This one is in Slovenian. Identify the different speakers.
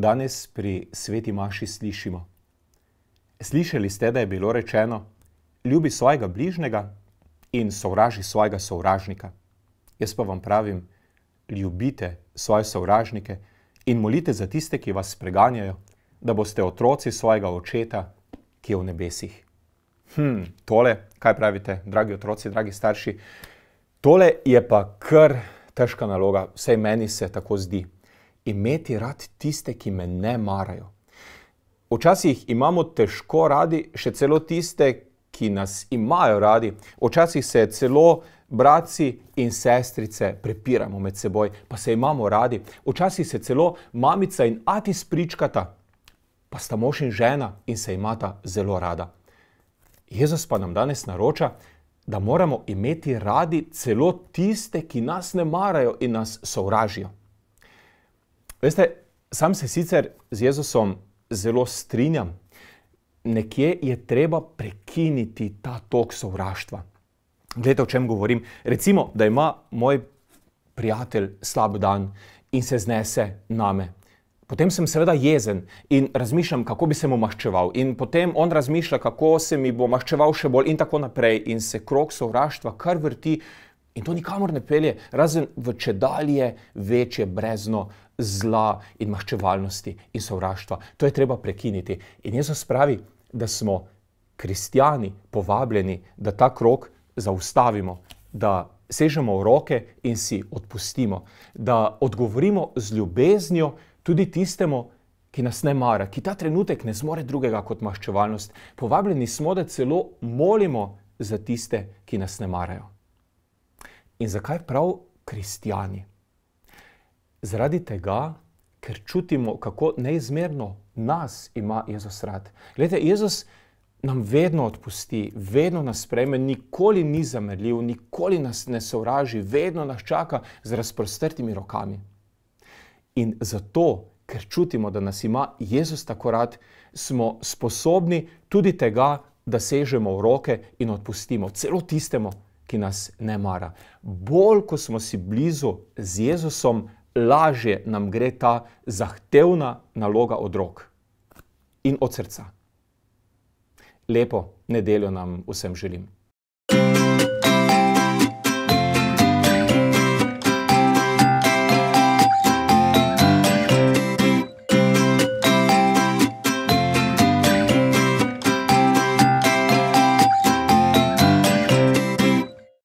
Speaker 1: danes pri sveti maši slišimo? Slišali ste, da je bilo rečeno, ljubi svojega bližnjega in sovraži svojega sovražnika. Jaz pa vam pravim, ljubite svoje sovražnike in molite za tiste, ki vas preganjajo, da boste otroci svojega očeta, ki je v nebesih. Tole, kaj pravite, dragi otroci, dragi starši? Tole je pa kar težka naloga, vsaj meni se tako zdi. Imeti rad tiste, ki me ne marajo. Včasih imamo težko radi še celo tiste, ki nas imajo radi. Včasih se celo bratci in sestrice prepiramo med seboj, pa se imamo radi. Včasih se celo mamica in ati spričkata, pa sta mož in žena in se imata zelo rada. Jezus pa nam danes naroča, da moramo imeti radi celo tiste, ki nas ne marajo in nas sovražijo. Veste, sam se sicer z Jezusom zelo strinjam. Nekje je treba prekiniti ta tok sovraštva. Glejte, o čem govorim. Recimo, da ima moj prijatelj slab dan in se znese name. Potem sem seveda jezen in razmišljam, kako bi se mu maščeval. In potem on razmišlja, kako se mi bo maščeval še bolj in tako naprej. In se krog sovraštva kar vrti in to nikamor ne pelje, razen v čedalje večje brezno zla in maščevalnosti in sovraštva. To je treba prekiniti. In Jezus pravi, da smo kristjani povabljeni, da ta krog zaustavimo, da sežemo v roke in si odpustimo, da odgovorimo z ljubeznijo tudi tistemu, ki nas ne mara, ki ta trenutek ne zmore drugega kot maščevalnost. Povabljeni smo, da celo molimo za tiste, ki nas ne marajo. In zakaj prav kristjani? Zaradi tega, ker čutimo, kako neizmerno nas ima Jezus rad. Glejte, Jezus nam vedno odpusti, vedno nas sprejme, nikoli ni zamerljiv, nikoli nas ne sovraži, vedno nas čaka z razprostrtimi rokami. In zato, ker čutimo, da nas ima Jezus tako rad, smo sposobni tudi tega, da sežemo v roke in odpustimo celo tistemu, ki nas ne mara. Bolj, ko smo si blizu z Jezusom, lažje nam gre ta zahtevna naloga od rok in od srca. Lepo nedeljo nam vsem želim.